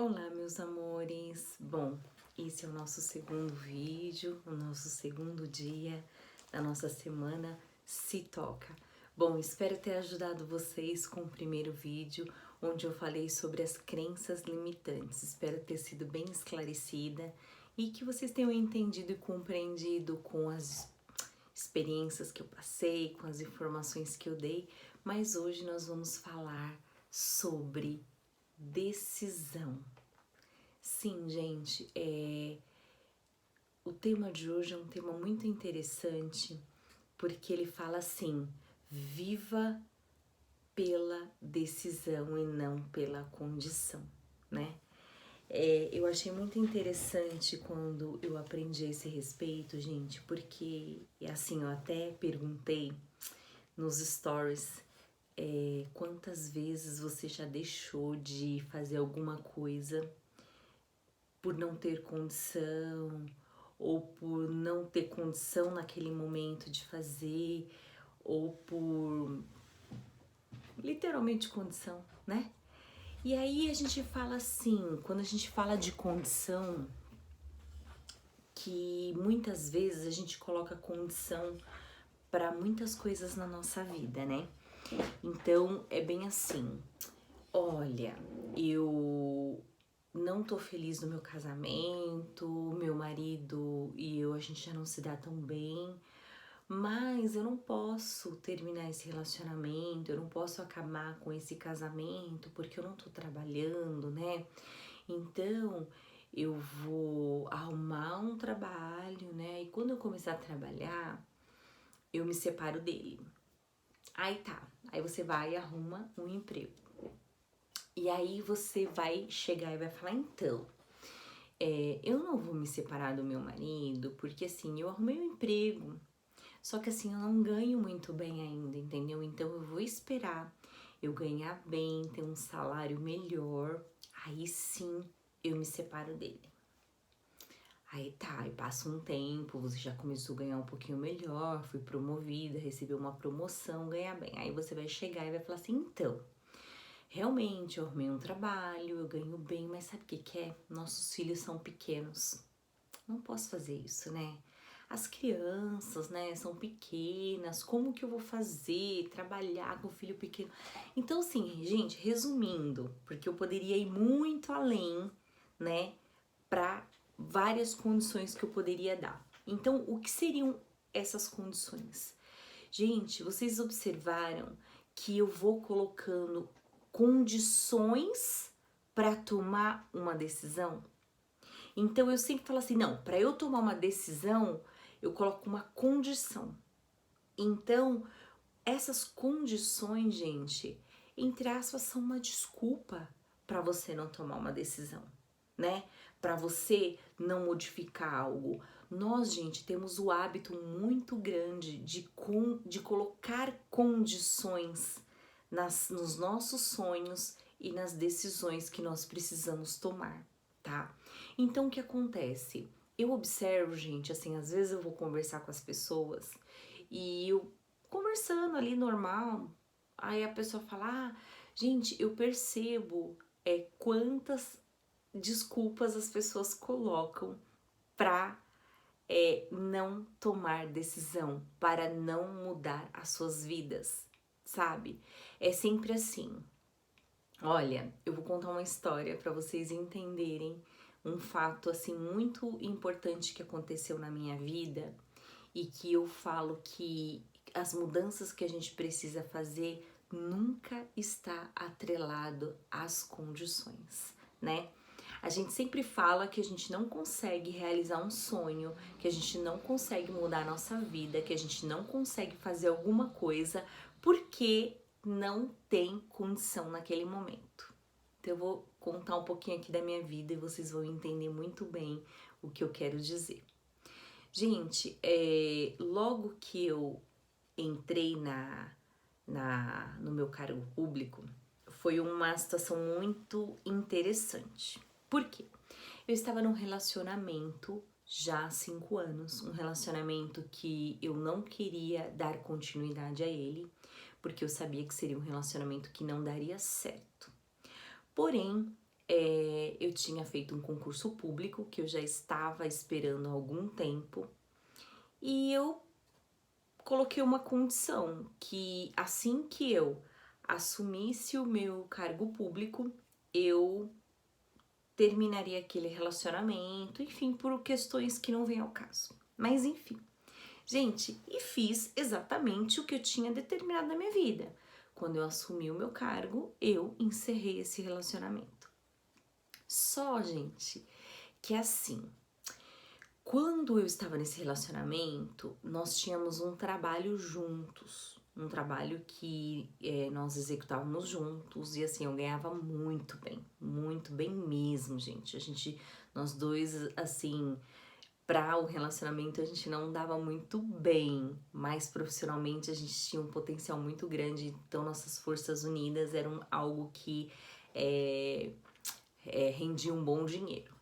Olá, meus amores! Bom, esse é o nosso segundo vídeo, o nosso segundo dia da nossa semana Se Toca. Bom, espero ter ajudado vocês com o primeiro vídeo, onde eu falei sobre as crenças limitantes. Espero ter sido bem esclarecida e que vocês tenham entendido e compreendido com as experiências que eu passei, com as informações que eu dei, mas hoje nós vamos falar sobre decisão. Sim, gente, o tema de hoje é um tema muito interessante, porque ele fala assim: viva pela decisão e não pela condição, né? Eu achei muito interessante quando eu aprendi a esse respeito, gente, porque, assim, eu até perguntei nos stories quantas vezes você já deixou de fazer alguma coisa por não ter condição, ou por não ter condição naquele momento de fazer, ou por literalmente condição, né? E aí a gente fala assim, quando a gente fala de condição, que muitas vezes a gente coloca condição para muitas coisas na nossa vida, né? Então é bem assim, olha, eu não tô feliz no meu casamento, meu marido e eu, a gente já não se dá tão bem, mas eu não posso terminar esse relacionamento, eu não posso acabar com esse casamento porque eu não tô trabalhando, né? Então eu vou arrumar um trabalho, né? E quando eu começar a trabalhar, eu me separo dele. Aí tá, aí você vai e arruma um emprego. E aí você vai chegar e vai falar, então, eu não vou me separar do meu marido, porque assim, eu arrumei um emprego, só que assim, eu não ganho muito bem ainda, entendeu? Então eu vou esperar eu ganhar bem, ter um salário melhor, aí sim eu me separo dele. Aí tá, aí passa um tempo, você já começou a ganhar um pouquinho melhor, foi promovida, recebeu uma promoção, ganha bem. Aí você vai chegar e vai falar assim, então, realmente, eu arrumei um trabalho, eu ganho bem, mas sabe o que que é? Nossos filhos são pequenos. Não posso fazer isso, né? As crianças, né, são pequenas, como que eu vou fazer? Trabalhar com o filho pequeno? Então, assim, gente, resumindo, porque eu poderia ir muito além, né, para várias condições que eu poderia dar. Então, o que seriam essas condições? Gente, vocês observaram que eu vou colocando condições para tomar uma decisão? Então eu sempre falo assim, não, para eu tomar uma decisão, eu coloco uma condição. Então, essas condições, gente, entre aspas, são uma desculpa para você não tomar uma decisão, né? Para você não modificar algo. Nós, gente, temos o hábito muito grande de colocar condições nos nossos sonhos e nas decisões que nós precisamos tomar, tá? Então, o que acontece? Eu observo, gente, assim, às vezes eu vou conversar com as pessoas e eu conversando ali normal, aí a pessoa fala, gente, eu percebo quantas desculpas as pessoas colocam para não tomar decisão, para não mudar as suas vidas, sabe? É sempre assim. Olha, eu vou contar uma história para vocês entenderem um fato assim muito importante que aconteceu na minha vida e que eu falo que as mudanças que a gente precisa fazer nunca está atrelado às condições, né? A gente sempre fala que a gente não consegue realizar um sonho, que a gente não consegue mudar a nossa vida, que a gente não consegue fazer alguma coisa porque não tem condição naquele momento. Então eu vou contar um pouquinho aqui da minha vida e vocês vão entender muito bem o que eu quero dizer. Gente, logo que eu entrei no meu cargo público, foi uma situação muito interessante. Por quê? Eu estava num relacionamento já há 5 anos, um relacionamento que eu não queria dar continuidade a ele, porque eu sabia que seria um relacionamento que não daria certo. Porém, eu tinha feito um concurso público que eu já estava esperando há algum tempo e eu coloquei uma condição que assim que eu assumisse o meu cargo público, eu terminaria aquele relacionamento, enfim, por questões que não vêm ao caso. Mas enfim, gente, e fiz exatamente o que eu tinha determinado na minha vida. Quando eu assumi o meu cargo, eu encerrei esse relacionamento. Só, gente, que assim, quando eu estava nesse relacionamento, nós tínhamos um trabalho juntos, um trabalho que nós executávamos juntos e assim, eu ganhava muito bem mesmo, gente. Nós dois, assim, para o relacionamento a gente não dava muito bem, mas profissionalmente a gente tinha um potencial muito grande, então nossas forças unidas eram algo que rendia um bom dinheiro.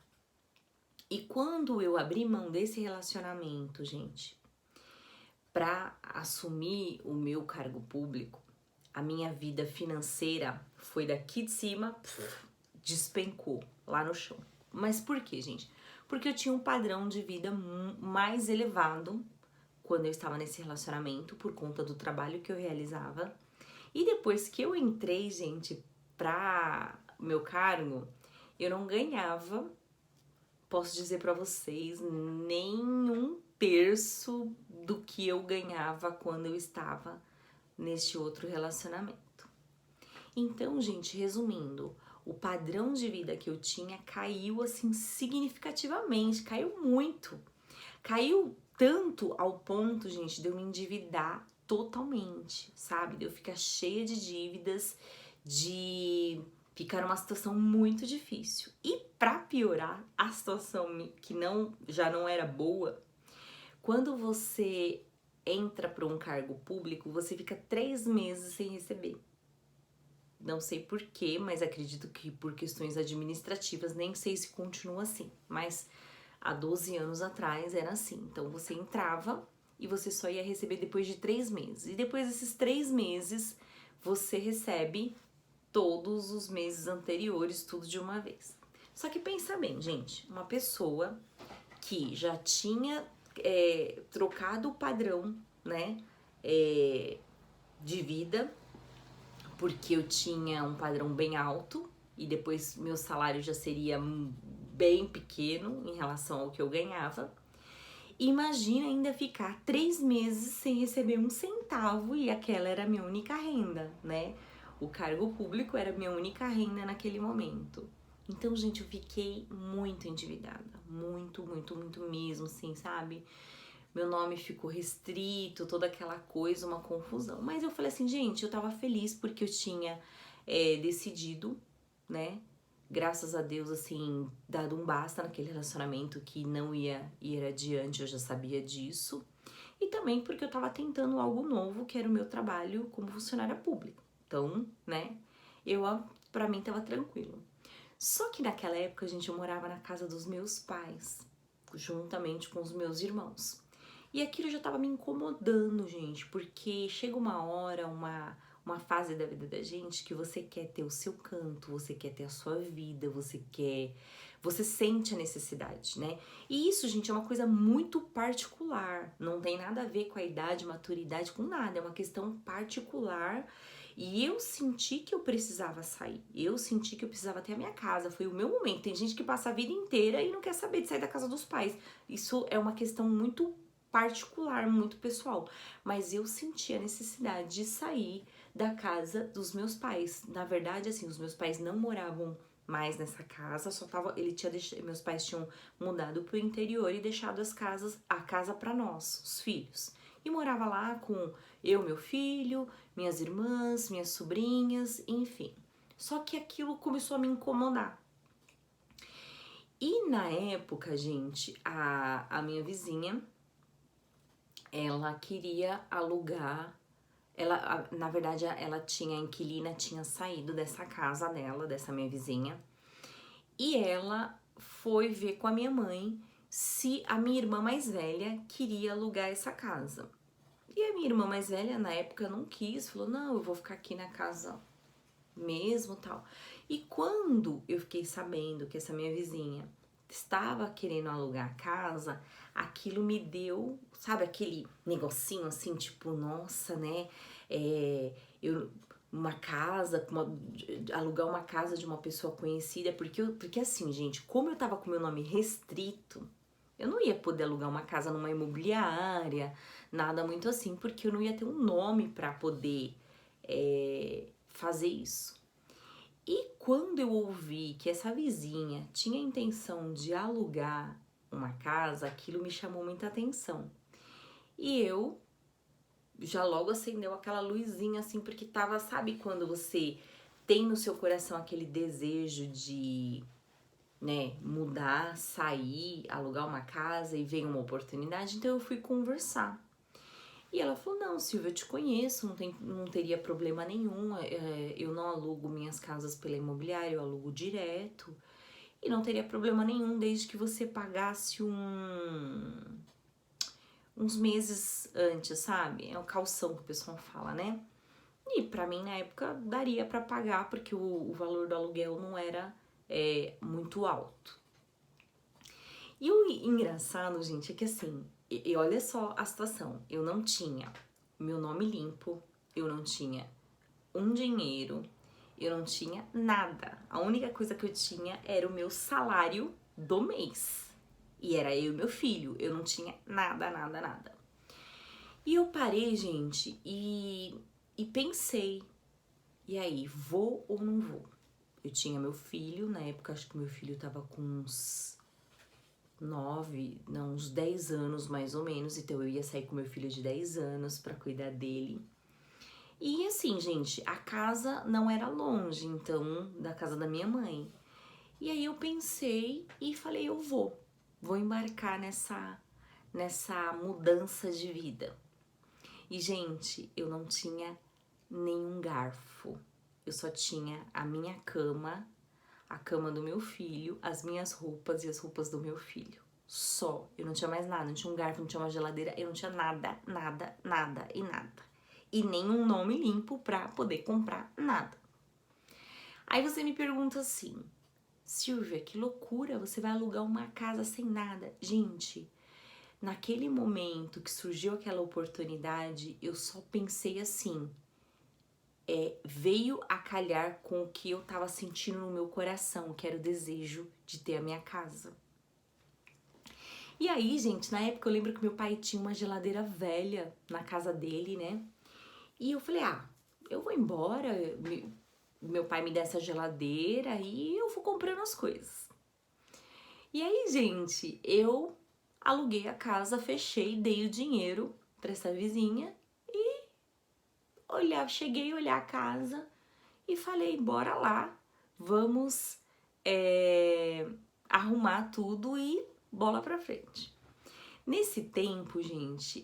E quando eu abri mão desse relacionamento, gente, para assumir o meu cargo público, a minha vida financeira foi daqui de cima, despencou lá no chão. Mas por quê, gente? Porque eu tinha um padrão de vida mais elevado quando eu estava nesse relacionamento, por conta do trabalho que eu realizava. E depois que eu entrei, gente, para o meu cargo, eu não ganhava, posso dizer para vocês, nem um terço do que eu ganhava quando eu estava neste outro relacionamento. Então, gente, resumindo, o padrão de vida que eu tinha caiu assim significativamente, caiu muito. Caiu tanto ao ponto, gente, de eu me endividar totalmente, sabe? De eu ficar cheia de dívidas, de ficar numa situação muito difícil. E para piorar a situação que já não era boa, quando você entra para um cargo público, você fica 3 meses sem receber. Não sei porquê, mas acredito que por questões administrativas, nem sei se continua assim, mas há 12 anos atrás era assim. Então você entrava e você só ia receber depois de 3 meses. E depois desses 3 meses, você recebe todos os meses anteriores, tudo de uma vez. Só que pensa bem, gente, uma pessoa que já tinha trocado o padrão, né, de vida, porque eu tinha um padrão bem alto e depois meu salário já seria bem pequeno em relação ao que eu ganhava. Imagina ainda ficar 3 meses sem receber um centavo e aquela era a minha única renda, né? O cargo público era a minha única renda naquele momento. Então, gente, eu fiquei muito endividada, muito mesmo, assim, sabe? Meu nome ficou restrito, toda aquela coisa, uma confusão. Mas eu falei assim, gente, eu tava feliz porque eu tinha decidido, né? Graças a Deus, assim, dado um basta naquele relacionamento que não ia ir adiante, eu já sabia disso. E também porque eu tava tentando algo novo, que era o meu trabalho como funcionária pública. Então, né, pra mim tava tranquilo. Só que naquela época, gente, eu morava na casa dos meus pais, juntamente com os meus irmãos. E aquilo já tava me incomodando, gente, porque chega uma hora, uma fase da vida da gente que você quer ter o seu canto, você quer ter a sua vida, você sente a necessidade, né? E isso, gente, é uma coisa muito particular, não tem nada a ver com a idade, maturidade, com nada, é uma questão particular. E eu senti que eu precisava sair, eu senti que eu precisava ter a minha casa, foi o meu momento. Tem gente que passa a vida inteira e não quer saber de sair da casa dos pais. Isso é uma questão muito particular, muito pessoal, mas eu senti a necessidade de sair da casa dos meus pais. Na verdade, assim, os meus pais não moravam mais nessa casa, meus pais tinham mudado pro interior e deixado a casa para nós, os filhos. E morava lá com eu, meu filho, minhas irmãs, minhas sobrinhas, enfim. Só que aquilo começou a me incomodar. E na época, gente, a minha vizinha, ela queria alugar, na verdade, ela tinha, a inquilina tinha saído dessa casa dela, dessa minha vizinha, e ela foi ver com a minha mãe se a minha irmã mais velha queria alugar essa casa. E a minha irmã mais velha, na época, não quis, falou, não, eu vou ficar aqui na casa mesmo, tal. E quando eu fiquei sabendo que essa minha vizinha estava querendo alugar a casa, aquilo me deu, sabe, aquele negocinho assim, tipo, nossa, né? Eu uma casa, alugar uma casa de uma pessoa conhecida, porque assim, gente, como eu tava com meu nome restrito, eu não ia poder alugar uma casa numa imobiliária, nada muito assim, porque eu não ia ter um nome para poder fazer isso. E quando eu ouvi que essa vizinha tinha a intenção de alugar uma casa, aquilo me chamou muita atenção. E eu já logo acendeu aquela luzinha assim, porque tava, sabe quando você tem no seu coração aquele desejo de, né, mudar, sair, alugar uma casa e vem uma oportunidade, então eu fui conversar. E ela falou, não, Silvia, eu te conheço, não teria problema nenhum, eu não alugo minhas casas pela imobiliária, eu alugo direto, e não teria problema nenhum desde que você pagasse uns meses antes, sabe? É o calção que o pessoal fala, né? E pra mim, na época, daria pra pagar, porque o valor do aluguel não era muito alto. E o engraçado, gente, é que assim, e olha só a situação, eu não tinha meu nome limpo, eu não tinha um dinheiro, eu não tinha nada. A única coisa que eu tinha era o meu salário do mês. E era eu e meu filho, eu não tinha nada, nada, nada. E eu parei, gente, e pensei, e aí, vou ou não vou? Eu tinha meu filho, na época acho que meu filho tava com uns 10 anos mais ou menos, então eu ia sair com meu filho de 10 anos pra cuidar dele. E assim, gente, a casa não era longe, então, da casa da minha mãe. E aí eu pensei e falei, eu vou embarcar nessa mudança de vida. E, gente, eu não tinha nenhum garfo. Eu só tinha a minha cama, a cama do meu filho, as minhas roupas e as roupas do meu filho. Só. Eu não tinha mais nada, não tinha um garfo, não tinha uma geladeira, eu não tinha nada, nada, nada e nada. E nenhum nome limpo pra poder comprar nada. Aí você me pergunta assim, Silvia, que loucura, você vai alugar uma casa sem nada. Gente, naquele momento que surgiu aquela oportunidade, eu só pensei assim, veio a calhar com o que eu tava sentindo no meu coração, que era o desejo de ter a minha casa. E aí, gente, na época eu lembro que meu pai tinha uma geladeira velha na casa dele, né? E eu falei, eu vou embora, meu pai me dá essa geladeira e eu vou comprando as coisas. E aí, gente, eu aluguei a casa, fechei, dei o dinheiro pra essa vizinha e cheguei a olhar a casa e falei, bora lá, vamos arrumar tudo e bola pra frente. Nesse tempo, gente,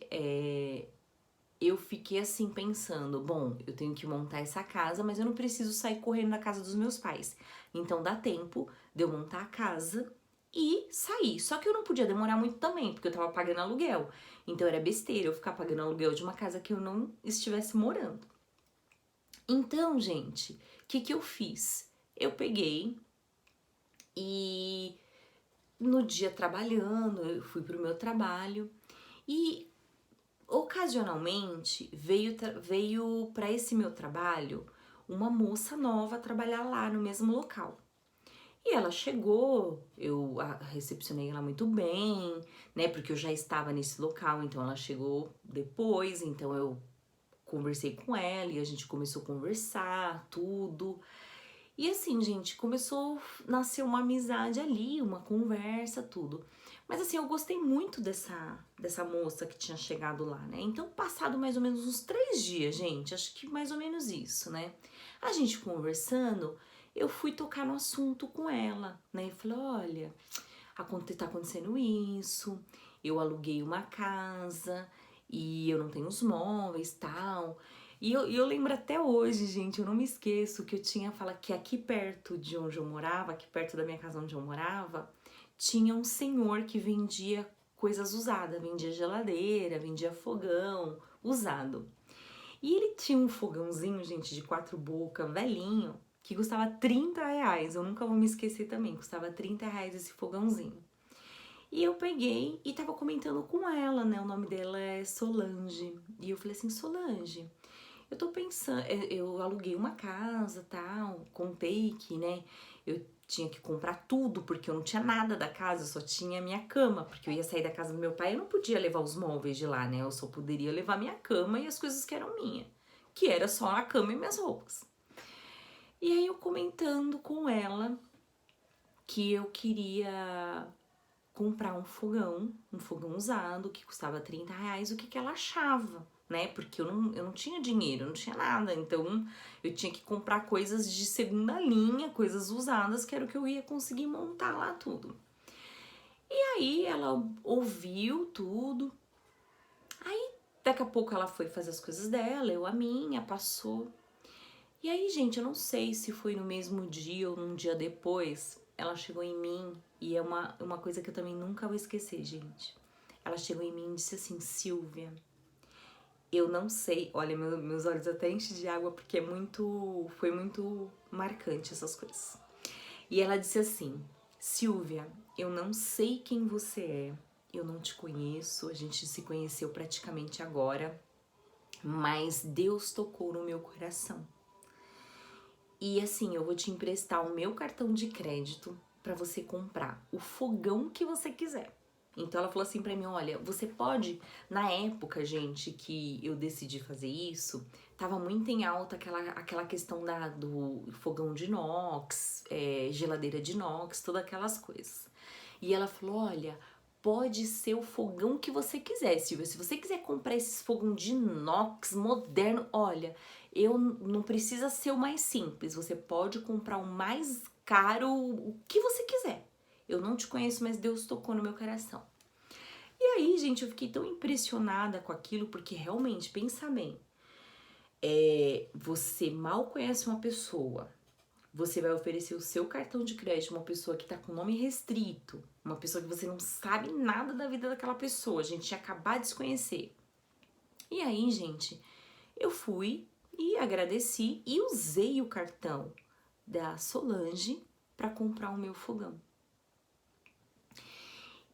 eu fiquei assim pensando, bom, eu tenho que montar essa casa, mas eu não preciso sair correndo da casa dos meus pais. Então dá tempo de eu montar a casa e sair. Só que eu não podia demorar muito também, porque eu tava pagando aluguel. Então era besteira eu ficar pagando aluguel de uma casa que eu não estivesse morando. Então, gente, o que eu fiz? Eu peguei e no dia trabalhando, eu fui pro meu trabalho e ocasionalmente veio para esse meu trabalho uma moça nova trabalhar lá no mesmo local. E ela chegou, eu recepcionei ela muito bem, né? Porque eu já estava nesse local, então ela chegou depois, então eu conversei com ela e a gente começou a conversar, tudo. E assim, gente, começou a nascer uma amizade ali, uma conversa, tudo. Mas assim, eu gostei muito dessa moça que tinha chegado lá, né? Então, passado mais ou menos uns 3 dias, gente, acho que mais ou menos isso, né? A gente conversando, eu fui tocar no assunto com ela, né? Eu falei, olha, tá acontecendo isso, eu aluguei uma casa e eu não tenho os móveis e tal. E eu lembro até hoje, gente, eu não me esqueço que eu tinha falado que aqui perto de onde eu morava, aqui perto da minha casa onde eu morava, tinha um senhor que vendia coisas usadas, vendia geladeira, vendia fogão usado. E ele tinha um fogãozinho, gente, de 4 bocas, velhinho, que custava R$ 30. Eu nunca vou me esquecer também, custava R$ 30 esse fogãozinho. E eu peguei e tava comentando com ela, né? O nome dela é Solange. E eu falei assim, Solange, eu tô pensando, eu aluguei uma casa, tal, contei que, né, eu tinha que comprar tudo, porque eu não tinha nada da casa, eu só tinha a minha cama, porque eu ia sair da casa do meu pai, eu não podia levar os móveis de lá, né, eu só poderia levar minha cama e as coisas que eram minhas, que era só a cama e minhas roupas. E aí eu comentando com ela que eu queria comprar um fogão usado, que custava R$ 30, o que que ela achava, né? Porque eu não tinha dinheiro, eu não tinha nada, então eu tinha que comprar coisas de segunda linha, coisas usadas, que era o que eu ia conseguir montar lá tudo. E aí ela ouviu tudo, aí daqui a pouco ela foi fazer as coisas dela, eu a minha, passou. E aí, gente, eu não sei se foi no mesmo dia ou num dia depois, ela chegou em mim, e é uma coisa que eu também nunca vou esquecer, gente. Ela chegou em mim e disse assim, Silvia, eu não sei, olha, meus olhos até enchem de água porque foi muito marcante essas coisas. E ela disse assim, Silvia, eu não sei quem você é, eu não te conheço, a gente se conheceu praticamente agora, mas Deus tocou no meu coração. E assim, eu vou te emprestar o meu cartão de crédito para você comprar o fogão que você quiser. Então ela falou assim para mim, olha, você pode, na época, gente, que eu decidi fazer isso, tava muito em alta aquela questão do fogão de inox, geladeira de inox, todas aquelas coisas. E ela falou, olha, pode ser o fogão que você quiser, Silvia. Se você quiser comprar esses fogão de inox moderno, olha, eu não precisa ser o mais simples. Você pode comprar o mais caro, o que você quiser. Eu não te conheço, mas Deus tocou no meu coração. E aí, gente, eu fiquei tão impressionada com aquilo, porque realmente, pensa bem, você mal conhece uma pessoa, você vai oferecer o seu cartão de crédito a uma pessoa que tá com nome restrito, uma pessoa que você não sabe nada da vida daquela pessoa, a gente tinha acabado de se conhecer. E aí, gente, eu fui e agradeci e usei o cartão da Solange para comprar o meu fogão.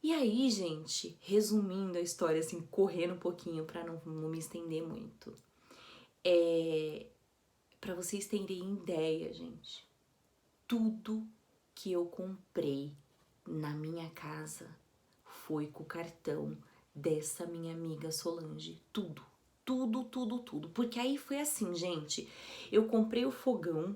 E aí, gente, resumindo a história, assim, correndo um pouquinho para não me estender muito. Para vocês terem ideia, gente, tudo que eu comprei na minha casa foi com o cartão dessa minha amiga Solange. Tudo, tudo, tudo, tudo. Porque aí foi assim, gente, eu comprei o fogão,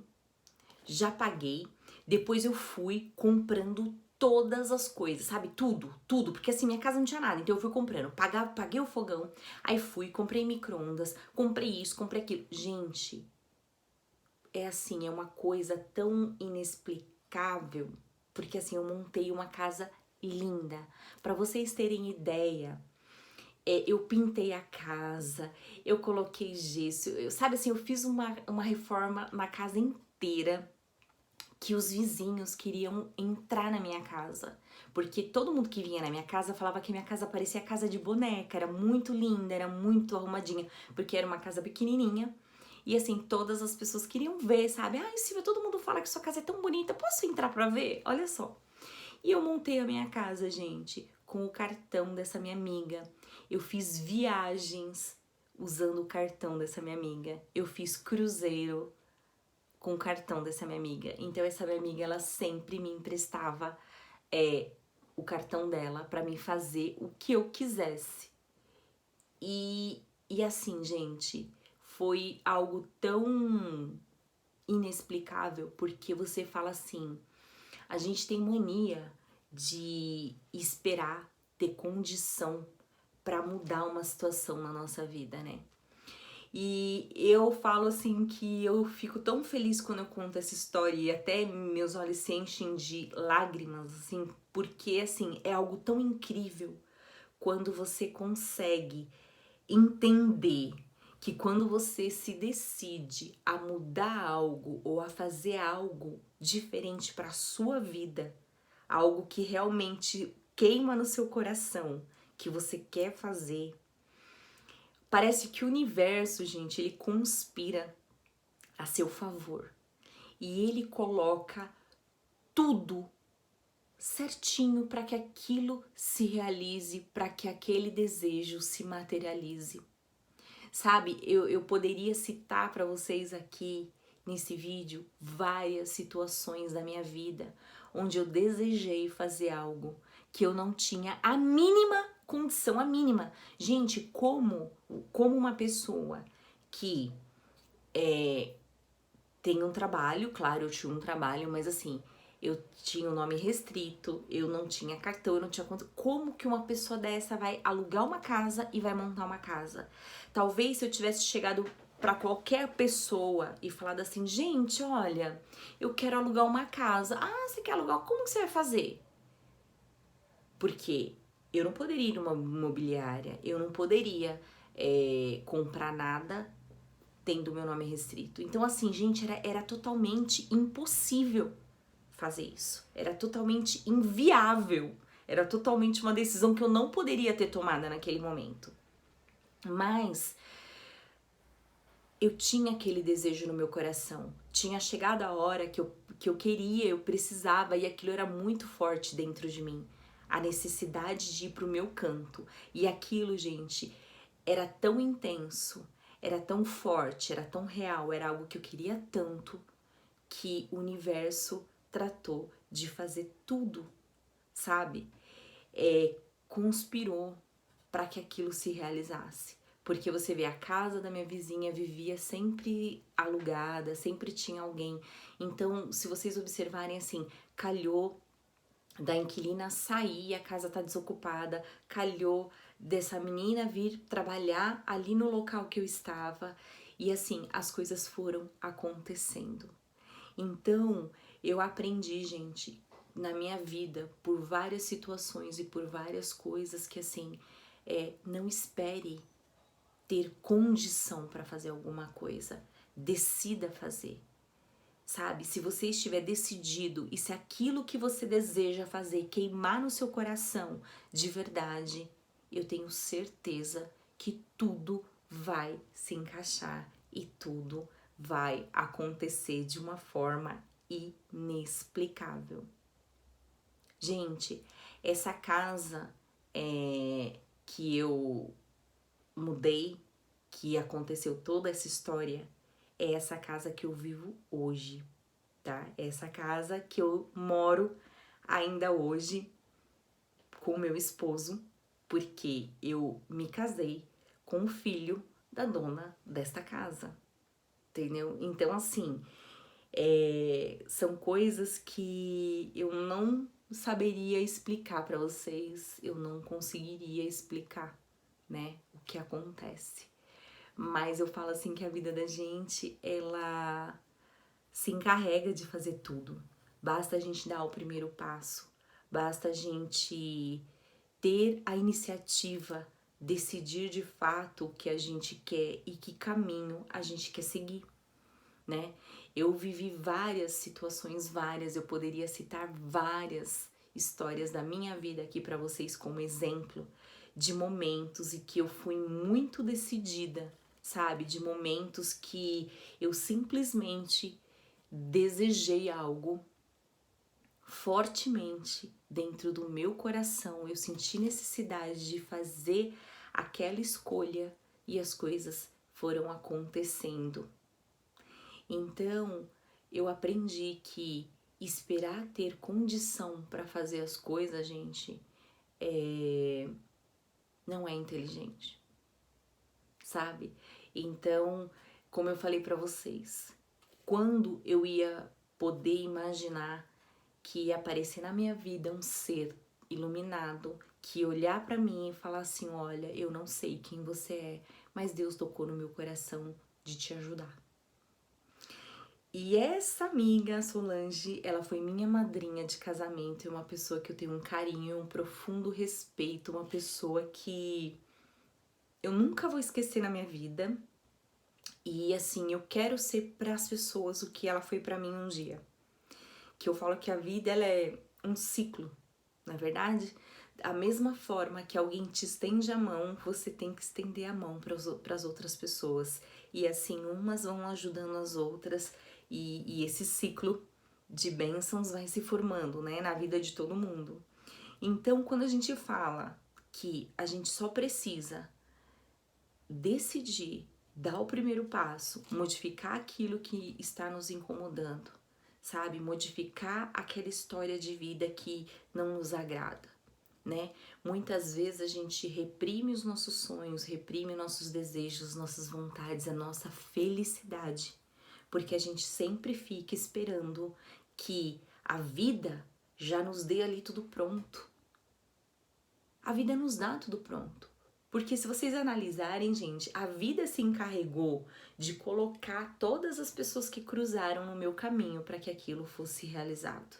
já paguei, depois eu fui comprando todas as coisas, sabe? Tudo, tudo, porque assim, minha casa não tinha nada, então eu fui comprando, paguei o fogão, aí fui, comprei micro-ondas, comprei isso, comprei aquilo. Gente, é assim, é uma coisa tão inexplicável, porque assim, eu montei uma casa linda. Para vocês terem ideia, eu pintei a casa, eu coloquei gesso, sabe assim, eu fiz uma reforma na casa inteira, que os vizinhos queriam entrar na minha casa, porque todo mundo que vinha na minha casa falava que minha casa parecia casa de boneca, era muito linda, era muito arrumadinha, porque era uma casa pequenininha, e assim, todas as pessoas queriam ver, sabe? Ai, Silvia, todo mundo fala que sua casa é tão bonita, posso entrar pra ver? Olha só. E eu montei a minha casa, gente, com o cartão dessa minha amiga. Eu fiz viagens usando o cartão dessa minha amiga. Eu fiz cruzeiro com o cartão dessa minha amiga. Então essa minha amiga, ela sempre me emprestava o cartão dela pra mim fazer o que eu quisesse. E assim, gente, foi algo tão inexplicável, porque você fala assim, a gente tem mania de esperar ter condição pra mudar uma situação na nossa vida, né? E eu falo assim que eu fico tão feliz quando eu conto essa história e até meus olhos se enchem de lágrimas, assim, porque assim, é algo tão incrível quando você consegue entender que quando você se decide a mudar algo ou a fazer algo diferente para a sua vida, algo que realmente queima no seu coração, que você quer fazer, Parece que o universo, gente, ele conspira a seu favor. E ele coloca tudo certinho para que aquilo se realize, para que aquele desejo se materialize. Sabe, eu poderia citar para vocês aqui nesse vídeo várias situações da minha vida onde eu desejei fazer algo que eu não tinha a mínima condição, a mínima. Gente, como uma pessoa que tem um trabalho, claro, eu tinha um trabalho, mas assim, eu tinha o nome restrito, eu não tinha cartão, eu não tinha conta. Como que uma pessoa dessa vai alugar uma casa e vai montar uma casa? Talvez se eu tivesse chegado para qualquer pessoa e falado assim, gente, olha, eu quero alugar uma casa. Ah, você quer alugar? Como que você vai fazer? Porque eu não poderia ir numa imobiliária, eu não poderia comprar nada tendo meu nome restrito. Então, assim, gente, era totalmente impossível fazer isso. Era totalmente inviável. Era totalmente uma decisão que eu não poderia ter tomada naquele momento. Mas eu tinha aquele desejo no meu coração. Tinha chegado a hora que eu queria, eu precisava, e aquilo era muito forte dentro de mim. A necessidade de ir pro meu canto. E aquilo, gente, era tão intenso, era tão forte, era tão real, era algo que eu queria tanto que o universo tratou de fazer tudo, sabe? Conspirou para que aquilo se realizasse. Porque você vê, a casa da minha vizinha vivia sempre alugada, sempre tinha alguém. Então, se vocês observarem assim, calhou da inquilina sair, a casa tá desocupada, calhou dessa menina vir trabalhar ali no local que eu estava, e assim, as coisas foram acontecendo. Então, eu aprendi, gente, na minha vida, por várias situações e por várias coisas que assim, não espere ter condição para fazer alguma coisa. Decida fazer. Sabe, se você estiver decidido e se aquilo que você deseja fazer queimar no seu coração de verdade, eu tenho certeza que tudo vai se encaixar e tudo vai acontecer de uma forma inexplicável. Gente, essa casa que eu mudei, que aconteceu toda essa história, é essa casa que eu vivo hoje, tá? É essa casa que eu moro ainda hoje com o meu esposo, porque eu me casei com o filho da dona desta casa, entendeu? Então, assim, são coisas que eu não saberia explicar para vocês, eu não conseguiria explicar, né, o que acontece. Mas eu falo assim que a vida da gente, ela se encarrega de fazer tudo. Basta a gente dar o primeiro passo, basta a gente ter a iniciativa, decidir de fato o que a gente quer e que caminho a gente quer seguir, né? Eu vivi várias situações, eu poderia citar várias histórias da minha vida aqui para vocês como exemplo de momentos em que eu fui muito decidida, sabe? De momentos que eu simplesmente desejei algo fortemente dentro do meu coração. Eu senti necessidade de fazer aquela escolha e as coisas foram acontecendo. Então, eu aprendi que esperar ter condição para fazer as coisas, gente, não é inteligente, sabe? Então, como eu falei para vocês, quando eu ia poder imaginar que ia aparecer na minha vida um ser iluminado que ia olhar para mim e falar assim, olha, eu não sei quem você é, mas Deus tocou no meu coração de te ajudar. E essa amiga, Solange, ela foi minha madrinha de casamento, é uma pessoa que eu tenho um carinho, um profundo respeito, uma pessoa que eu nunca vou esquecer na minha vida. E assim, eu quero ser para as pessoas o que ela foi para mim um dia. Que eu falo que a vida ela é um ciclo, na verdade. A mesma forma que alguém te estende a mão, você tem que estender a mão para as outras pessoas. E assim, umas vão ajudando as outras, e esse ciclo de bênçãos vai se formando, né, na vida de todo mundo. Então, quando a gente fala que a gente só precisa decidir, dar o primeiro passo, modificar aquilo que está nos incomodando, sabe? Modificar aquela história de vida que não nos agrada, né? Muitas vezes a gente reprime os nossos sonhos, reprime nossos desejos, nossas vontades, a nossa felicidade, porque a gente sempre fica esperando que a vida já nos dê ali tudo pronto. A vida nos dá tudo pronto. Porque se vocês analisarem, gente, a vida se encarregou de colocar todas as pessoas que cruzaram no meu caminho para que aquilo fosse realizado.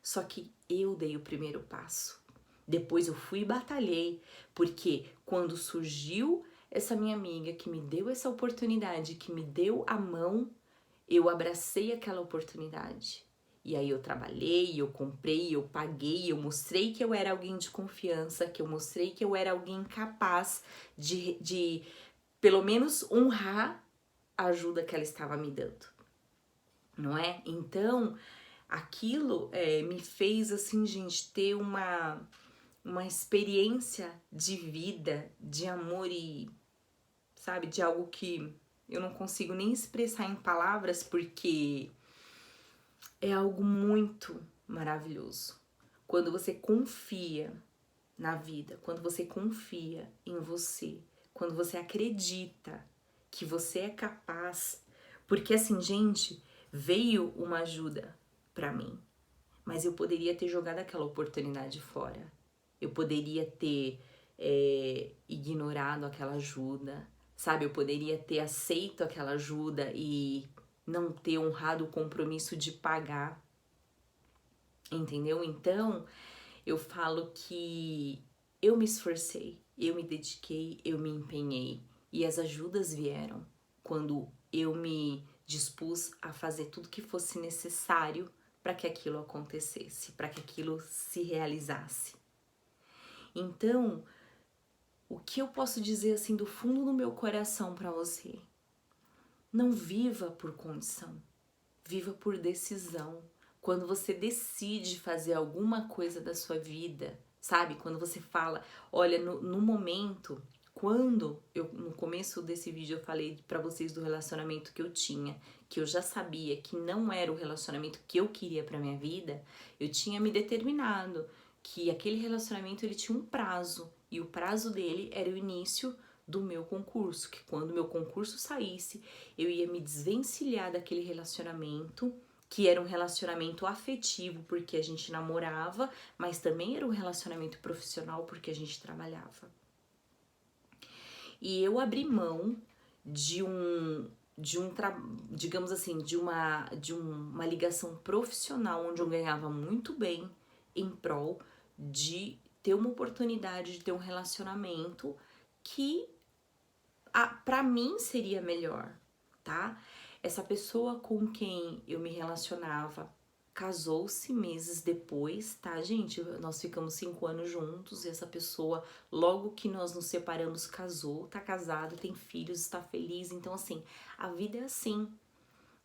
Só que eu dei o primeiro passo. Depois eu fui e batalhei, porque quando surgiu essa minha amiga que me deu essa oportunidade, que me deu a mão, eu abracei aquela oportunidade. E aí eu trabalhei, eu comprei, eu paguei, eu mostrei que eu era alguém de confiança, que eu mostrei que eu era alguém capaz de pelo menos honrar a ajuda que ela estava me dando, não é? Então, aquilo me fez, assim, gente, ter uma experiência de vida, de amor e, sabe, de algo que eu não consigo nem expressar em palavras, porque é algo muito maravilhoso. Quando você confia na vida, quando você confia em você, quando você acredita que você é capaz, porque assim, gente, veio uma ajuda pra mim, mas eu poderia ter jogado aquela oportunidade fora. Eu poderia ter ignorado aquela ajuda, sabe? Eu poderia ter aceito aquela ajuda e não ter honrado o compromisso de pagar, entendeu? Então, eu falo que eu me esforcei, eu me dediquei, eu me empenhei e as ajudas vieram quando eu me dispus a fazer tudo que fosse necessário para que aquilo acontecesse, para que aquilo se realizasse. Então, o que eu posso dizer assim do fundo do meu coração para você? Não viva por condição, viva por decisão. Quando você decide fazer alguma coisa da sua vida, sabe? Quando você fala, olha, no momento, quando eu no começo desse vídeo eu falei para vocês do relacionamento que eu tinha, que eu já sabia que não era o relacionamento que eu queria para minha vida, eu tinha me determinado que aquele relacionamento ele tinha um prazo, e o prazo dele era o início do meu concurso, que quando meu concurso saísse, eu ia me desvencilhar daquele relacionamento, que era um relacionamento afetivo, porque a gente namorava, mas também era um relacionamento profissional, porque a gente trabalhava. E eu abri mão digamos assim, de uma ligação profissional onde eu ganhava muito bem em prol de ter uma oportunidade de ter um relacionamento que pra mim seria melhor, tá? Essa pessoa com quem eu me relacionava casou-se meses depois, tá, gente? Nós ficamos 5 anos juntos e essa pessoa, logo que nós nos separamos, casou, tá casado, tem filhos, está feliz. Então, assim, a vida é assim,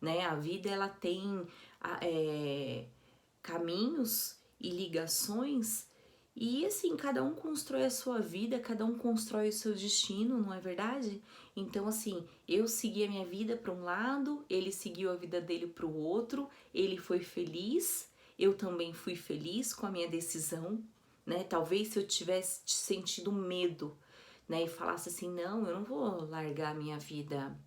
né? A vida, ela tem caminhos e ligações e assim, cada um constrói a sua vida, cada um constrói o seu destino, não é verdade? Então assim, eu segui a minha vida para um lado, ele seguiu a vida dele para o outro, ele foi feliz, eu também fui feliz com a minha decisão, né? Talvez se eu tivesse sentido medo, né, e falasse assim, não, eu não vou largar a minha vida,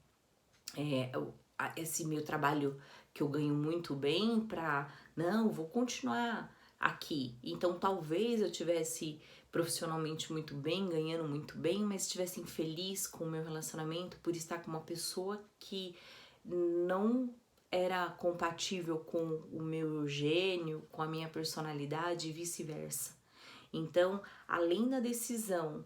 esse meu trabalho que eu ganho muito bem pra, não, vou continuar aqui. Então talvez eu tivesse profissionalmente muito bem, ganhando muito bem, mas estivesse infeliz com o meu relacionamento por estar com uma pessoa que não era compatível com o meu gênio, com a minha personalidade e vice-versa. Então, além da decisão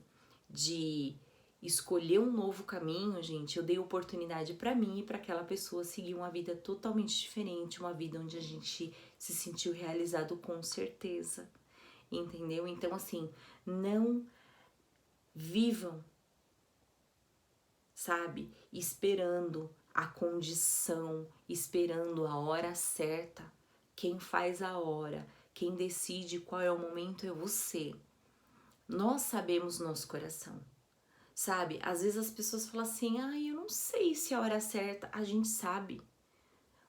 de escolher um novo caminho, gente, eu dei oportunidade para mim e para aquela pessoa seguir uma vida totalmente diferente, uma vida onde a gente se sentiu realizado com certeza. entendeu? Então, assim, não vivam, sabe, esperando a condição, esperando a hora certa. Quem faz a hora, quem decide qual é o momento é você. Nós sabemos nosso coração, sabe? Às vezes as pessoas falam assim, eu não sei se é a hora certa. A gente sabe,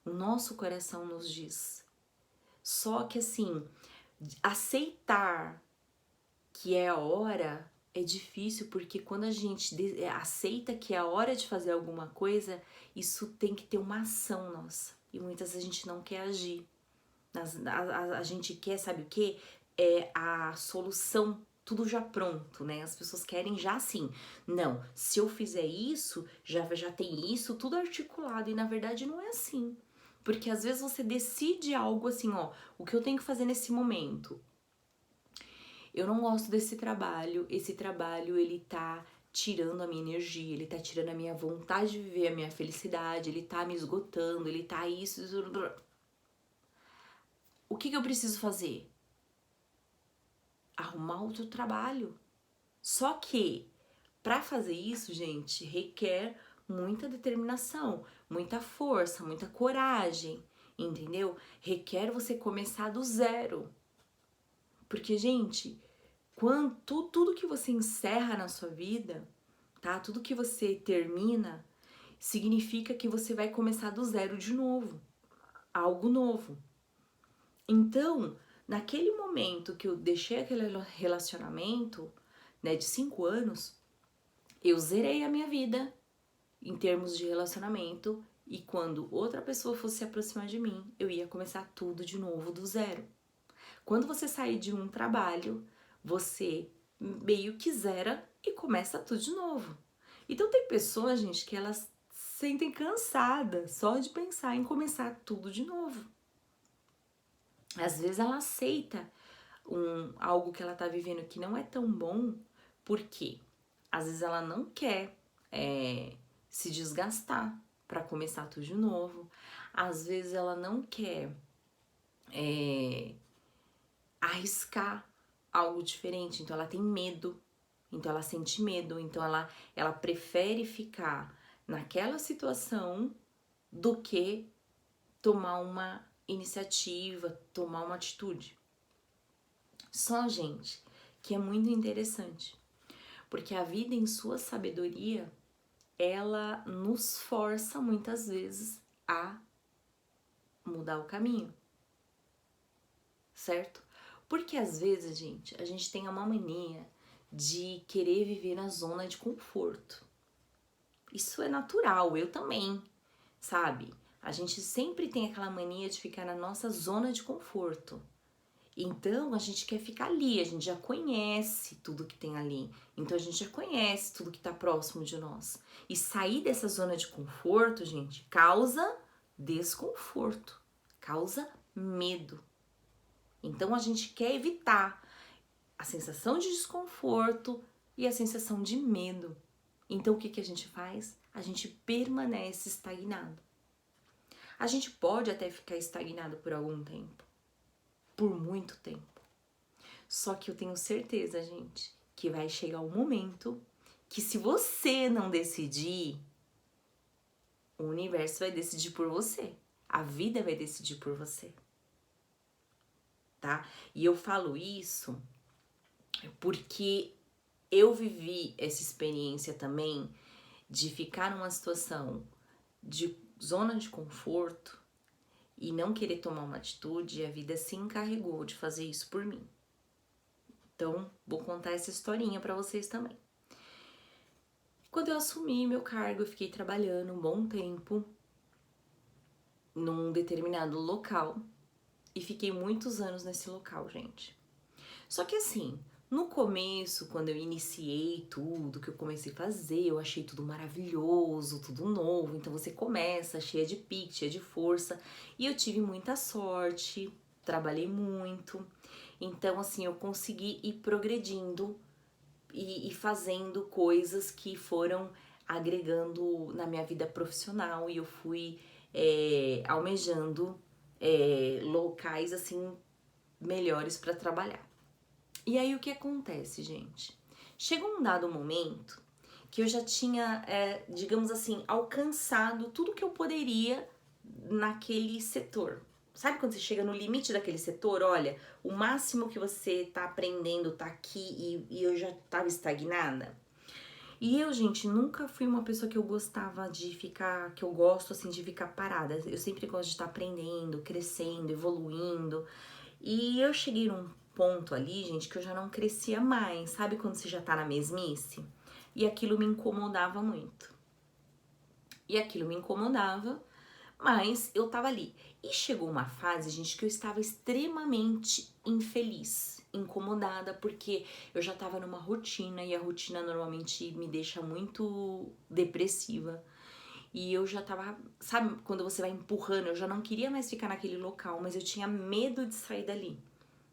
o nosso coração nos diz. Só que assim, aceitar que é a hora é difícil, porque quando a gente aceita que é a hora de fazer alguma coisa, isso tem que ter uma ação nossa. E muitas vezes a gente não quer agir. A gente quer, sabe o quê? É a solução, tudo já pronto, né? As pessoas querem já assim. Não, se eu fizer isso, já tem isso, tudo articulado. E na verdade não é assim. Porque às vezes você decide algo assim, ó, o que eu tenho que fazer nesse momento? Eu não gosto desse trabalho, esse trabalho ele tá tirando a minha energia, ele tá tirando a minha vontade de viver, a minha felicidade, ele tá me esgotando, ele tá isso. O que eu preciso fazer? Arrumar outro trabalho. Só que para fazer isso, gente, requer muita determinação, muita força, muita coragem, entendeu? Requer você começar do zero. Porque, gente, tudo que você encerra na sua vida, tá? Tudo que você termina, significa que você vai começar do zero de novo, algo novo. Então, naquele momento que eu deixei aquele relacionamento, né, de 5 anos, eu zerei a minha vida em termos de relacionamento e quando outra pessoa fosse se aproximar de mim, eu ia começar tudo de novo do zero. Quando você sair de um trabalho, você meio que zera e começa tudo de novo. Então tem pessoas, gente, que elas se sentem cansadas só de pensar em começar tudo de novo. Às vezes ela aceita algo que ela tá vivendo que não é tão bom, porque às vezes ela não quer se desgastar para começar tudo de novo. Às vezes ela não quer arriscar algo diferente, então ela tem medo, então ela sente medo, então ela prefere ficar naquela situação do que tomar uma iniciativa, tomar uma atitude. Só, gente, que é muito interessante, porque a vida em sua sabedoria, ela nos força muitas vezes a mudar o caminho, certo? Porque às vezes, gente, a gente tem uma mania de querer viver na zona de conforto. Isso é natural, eu também, sabe? A gente sempre tem aquela mania de ficar na nossa zona de conforto. Então, a gente quer ficar ali, a gente já conhece tudo que tem ali. Então, a gente já conhece tudo que tá próximo de nós. E sair dessa zona de conforto, gente, causa desconforto, causa medo. Então, a gente quer evitar a sensação de desconforto e a sensação de medo. Então, o que a gente faz? A gente permanece estagnado. A gente pode até ficar estagnado por algum tempo, por muito tempo. Só que eu tenho certeza, gente, que vai chegar um momento que se você não decidir, o universo vai decidir por você. A vida vai decidir por você. Tá? E eu falo isso porque eu vivi essa experiência também de ficar numa situação de zona de conforto e não querer tomar uma atitude, e a vida se encarregou de fazer isso por mim. Então, vou contar essa historinha para vocês também. Quando eu assumi meu cargo, eu fiquei trabalhando um bom tempo num determinado local e fiquei muitos anos nesse local, gente. Só que assim, no começo, quando eu iniciei tudo, que eu comecei a fazer, eu achei tudo maravilhoso, tudo novo. Então você começa cheia de pique, cheia de força. E eu tive muita sorte, trabalhei muito. Então assim, eu consegui ir progredindo e fazendo coisas que foram agregando na minha vida profissional. E eu fui almejando locais assim melhores para trabalhar. E aí o que acontece, gente? Chegou um dado momento que eu já tinha, digamos assim, alcançado tudo que eu poderia naquele setor. Sabe quando você chega no limite daquele setor? Olha, o máximo que você tá aprendendo tá aqui e eu já tava estagnada. E eu, gente, nunca fui uma pessoa que eu gostava de ficar, que eu gosto assim de ficar parada. Eu sempre gosto de estar aprendendo, crescendo, evoluindo. E eu cheguei num ponto ali, gente, que eu já não crescia mais. Sabe quando você já tá na mesmice? E aquilo me incomodava muito. E aquilo me incomodava, mas eu tava ali. E chegou uma fase, gente, que eu estava extremamente infeliz, incomodada, porque eu já tava numa rotina e a rotina normalmente me deixa muito depressiva. E eu já tava, sabe, quando você vai empurrando, eu já não queria mais ficar naquele local, mas eu tinha medo de sair dali.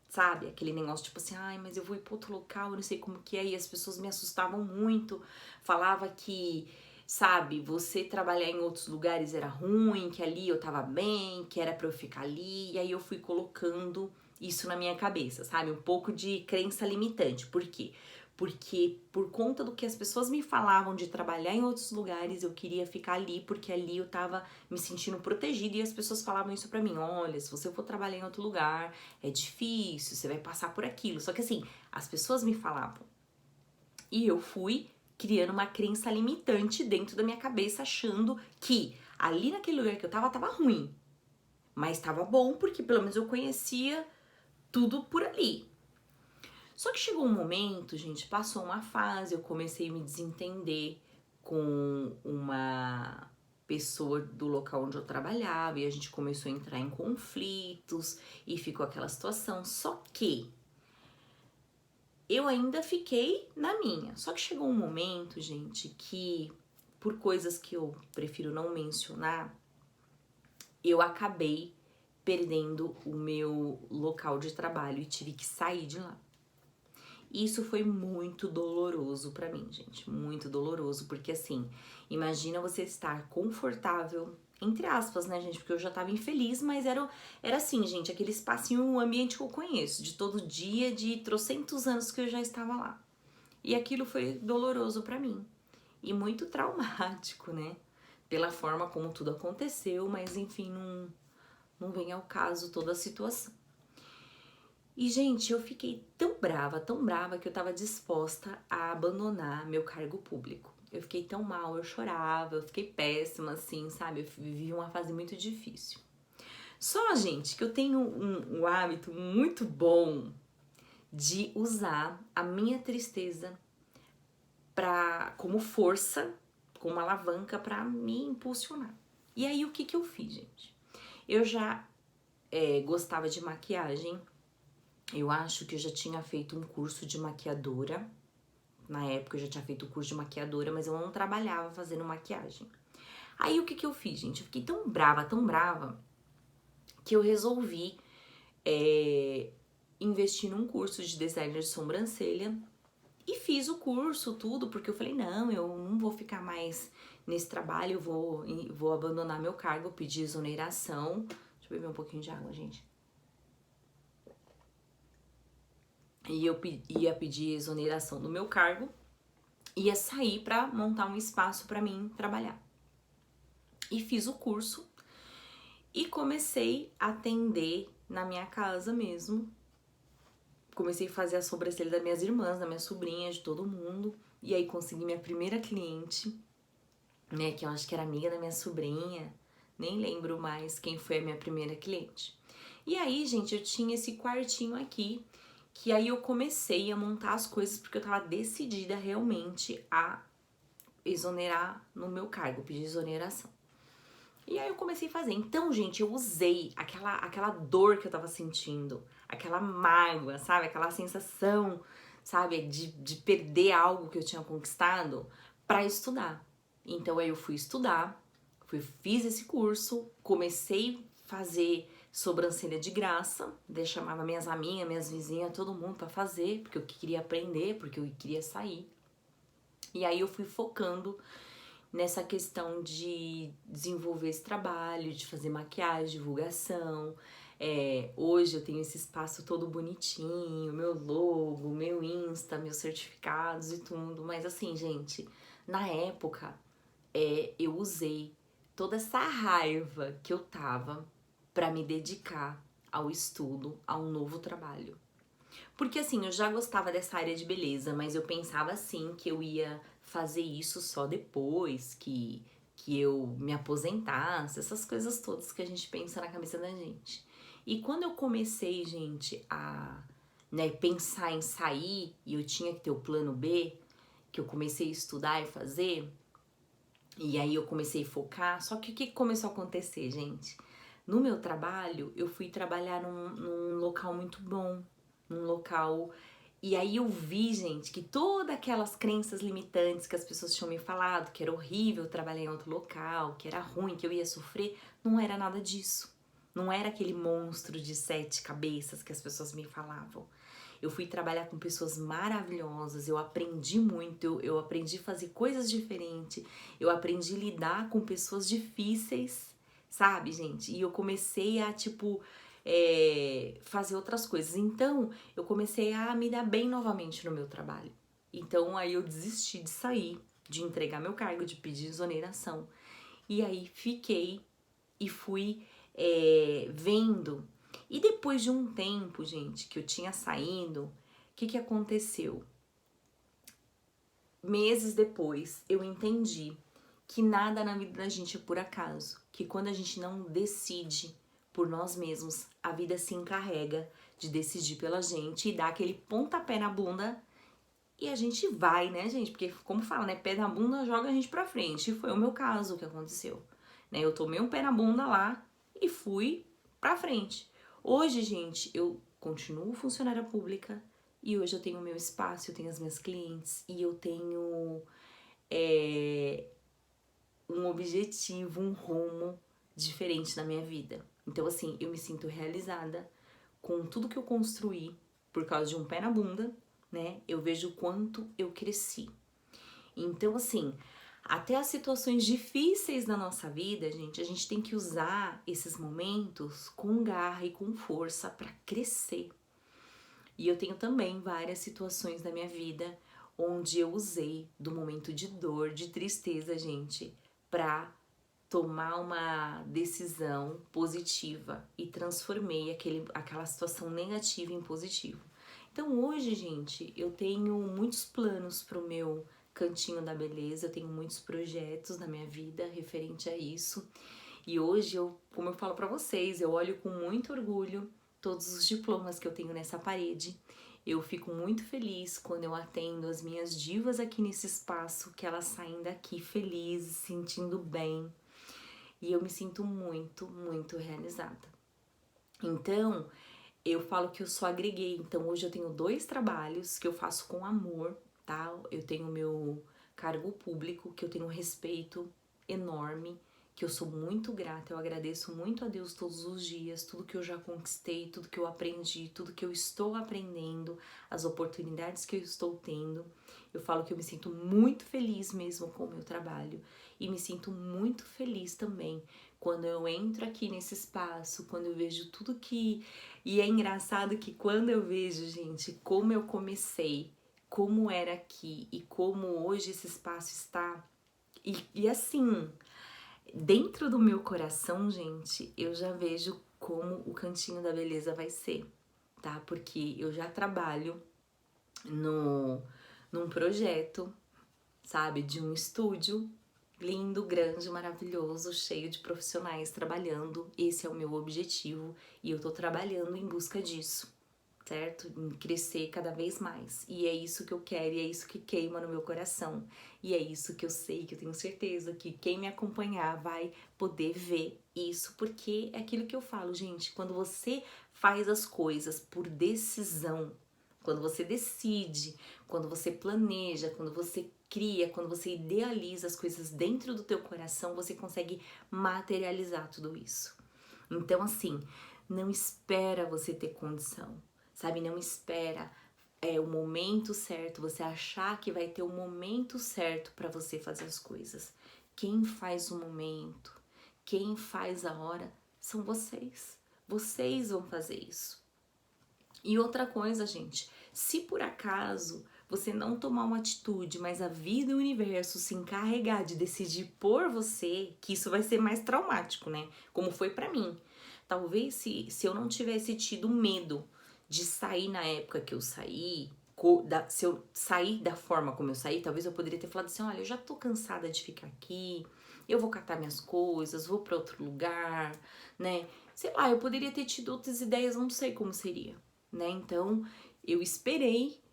Sabe, aquele negócio tipo assim, ai, mas eu vou ir pra outro local, eu não sei como que é, e as pessoas me assustavam muito, falava que, sabe, você trabalhar em outros lugares era ruim, que ali eu tava bem, que era pra eu ficar ali, e aí eu fui colocando isso na minha cabeça, sabe, um pouco de crença limitante. Por quê? Porque por conta do que as pessoas me falavam de trabalhar em outros lugares, eu queria ficar ali, porque ali eu tava me sentindo protegida, e as pessoas falavam isso pra mim, olha, se você for trabalhar em outro lugar, é difícil, você vai passar por aquilo. Só que assim, as pessoas me falavam. E eu fui criando uma crença limitante dentro da minha cabeça, achando que ali naquele lugar que eu tava ruim. Mas tava bom porque pelo menos eu conhecia tudo por ali. Só que chegou um momento, gente, passou uma fase, eu comecei a me desentender com uma pessoa do local onde eu trabalhava e a gente começou a entrar em conflitos e ficou aquela situação. Só que eu ainda fiquei na minha. Só que chegou um momento, gente, que por coisas que eu prefiro não mencionar, eu acabei perdendo o meu local de trabalho e tive que sair de lá. Isso foi muito doloroso pra mim, gente, muito doloroso, porque assim, imagina você estar confortável, entre aspas, né, gente, porque eu já tava infeliz, mas era assim, gente, aquele espacinho, um ambiente que eu conheço, de todo dia, de trocentos anos que eu já estava lá. E aquilo foi doloroso pra mim e muito traumático, né, pela forma como tudo aconteceu, mas enfim, não vem ao caso toda a situação. E, gente, eu fiquei tão brava que eu tava disposta a abandonar meu cargo público. Eu fiquei tão mal, eu chorava, eu fiquei péssima, assim, sabe? Eu vivi uma fase muito difícil. Só, gente, que eu tenho um hábito muito bom de usar a minha tristeza como força, como uma alavanca pra me impulsionar. E aí, o que eu fiz, gente? Eu já gostava de maquiagem. Eu acho que eu já tinha feito um curso de maquiadora. Na época eu já tinha feito o curso de maquiadora, mas eu não trabalhava fazendo maquiagem. Aí o que eu fiz, gente? Eu fiquei tão brava, que eu resolvi investir num curso de designer de sobrancelha. E fiz o curso, tudo, porque eu falei, não, eu não vou ficar mais nesse trabalho, eu vou abandonar meu cargo, pedir exoneração. Deixa eu beber um pouquinho de água, gente. E eu ia pedir exoneração do meu cargo, ia sair para montar um espaço para mim trabalhar. E fiz o curso e comecei a atender na minha casa mesmo. Comecei a fazer a sobrancelha das minhas irmãs, das minhas sobrinhas, de todo mundo. E aí consegui minha primeira cliente, né, que eu acho que era amiga da minha sobrinha. Nem lembro mais quem foi a minha primeira cliente. E aí, gente, eu tinha esse quartinho aqui, que aí eu comecei a montar as coisas porque eu tava decidida realmente a exonerar no meu cargo, pedir exoneração. E aí eu comecei a fazer. Então, gente, eu usei aquela dor que eu tava sentindo, aquela mágoa, sabe? Aquela sensação, sabe? De perder algo que eu tinha conquistado pra estudar. Então, aí eu fui estudar, fiz esse curso, comecei a fazer sobrancelha de graça, chamava minhas amigas, minhas vizinhas, todo mundo pra fazer, porque eu queria aprender, porque eu queria sair. E aí eu fui focando nessa questão de desenvolver esse trabalho, de fazer maquiagem, divulgação, Hoje eu tenho esse espaço todo bonitinho, meu logo, meu Insta, meus certificados e tudo. Mas assim, gente, na época eu usei toda essa raiva que eu tava pra me dedicar ao estudo, a um novo trabalho. Porque assim, eu já gostava dessa área de beleza, mas eu pensava assim que eu ia fazer isso só depois que eu me aposentasse, essas coisas todas que a gente pensa na cabeça da gente. E quando eu comecei, gente, a pensar em sair e eu tinha que ter o plano B, que eu comecei a estudar e fazer, e aí eu comecei a focar, só que o que começou a acontecer, gente? No meu trabalho, eu fui trabalhar num local muito bom, num local. E aí eu vi, gente, que todas aquelas crenças limitantes que as pessoas tinham me falado, que era horrível trabalhar em outro local, que era ruim, que eu ia sofrer, não era nada disso. Não era aquele monstro de 7 cabeças que as pessoas me falavam. Eu fui trabalhar com pessoas maravilhosas, eu aprendi muito, eu aprendi a fazer coisas diferentes, eu aprendi a lidar com pessoas difíceis, sabe, gente? E eu comecei a, tipo, fazer outras coisas. Então, eu comecei a me dar bem novamente no meu trabalho. Então, aí eu desisti de sair, de entregar meu cargo, de pedir exoneração. E aí fiquei e fui vendo. E depois de um tempo, gente, que eu tinha saído, o que aconteceu? Meses depois, eu entendi que nada na vida da gente é por acaso, que quando a gente não decide por nós mesmos, a vida se encarrega de decidir pela gente e dar aquele pontapé na bunda e a gente vai, né, gente? Porque, como fala, né, pé na bunda joga a gente pra frente. E foi o meu caso que aconteceu. Né? Eu tomei um pé na bunda lá e fui pra frente. Hoje, gente, eu continuo funcionária pública e hoje eu tenho o meu espaço, eu tenho as minhas clientes e eu tenho um objetivo, um rumo diferente na minha vida. Então, assim, eu me sinto realizada com tudo que eu construí por causa de um pé na bunda, né? Eu vejo o quanto eu cresci. Então, assim, até as situações difíceis na nossa vida, gente, a gente tem que usar esses momentos com garra e com força para crescer. E eu tenho também várias situações na minha vida onde eu usei do momento de dor, de tristeza, gente, para tomar uma decisão positiva e transformei aquela situação negativa em positivo. Então hoje, gente, eu tenho muitos planos para o meu cantinho da beleza, eu tenho muitos projetos na minha vida referente a isso. E hoje eu, como eu falo para vocês, eu olho com muito orgulho todos os diplomas que eu tenho nessa parede. Eu fico muito feliz quando eu atendo as minhas divas aqui nesse espaço, que elas saem daqui felizes, sentindo bem. E eu me sinto muito, muito realizada. Então, eu falo que eu só agreguei. Então, hoje eu tenho 2 trabalhos que eu faço com amor, tá? Eu tenho o meu cargo público, que eu tenho um respeito enorme, que eu sou muito grata, eu agradeço muito a Deus todos os dias, tudo que eu já conquistei, tudo que eu aprendi, tudo que eu estou aprendendo, as oportunidades que eu estou tendo. Eu falo que eu me sinto muito feliz mesmo com o meu trabalho e me sinto muito feliz também quando eu entro aqui nesse espaço, quando eu vejo tudo que... E é engraçado que quando eu vejo, gente, como eu comecei, como era aqui e como hoje esse espaço está, e assim, dentro do meu coração, gente, eu já vejo como o Cantinho da Beleza vai ser, tá? Porque eu já trabalho num projeto, sabe, de um estúdio lindo, grande, maravilhoso, cheio de profissionais trabalhando. Esse é o meu objetivo e eu tô trabalhando em busca disso, certo? Em crescer cada vez mais. E é isso que eu quero e é isso que queima no meu coração. E é isso que eu sei, que eu tenho certeza que quem me acompanhar vai poder ver isso, porque é aquilo que eu falo, gente, quando você faz as coisas por decisão, quando você decide, quando você planeja, quando você cria, quando você idealiza as coisas dentro do teu coração, você consegue materializar tudo isso. Então, assim, não espera você ter condição, sabe? Não espera o momento certo, você achar que vai ter o momento certo para você fazer as coisas. Quem faz o momento, quem faz a hora são vocês. Vocês vão fazer isso. E outra coisa, gente, se por acaso você não tomar uma atitude, mas a vida e o universo se encarregar de decidir por você, que isso vai ser mais traumático, né? Como foi pra mim. Talvez se eu não tivesse tido medo de sair na época que eu saí, se eu sair da forma como eu saí, talvez eu poderia ter falado assim, olha, eu já tô cansada de ficar aqui, eu vou catar minhas coisas, vou pra outro lugar, né? Sei lá, eu poderia ter tido outras ideias, não sei como seria, né? Então, eu esperei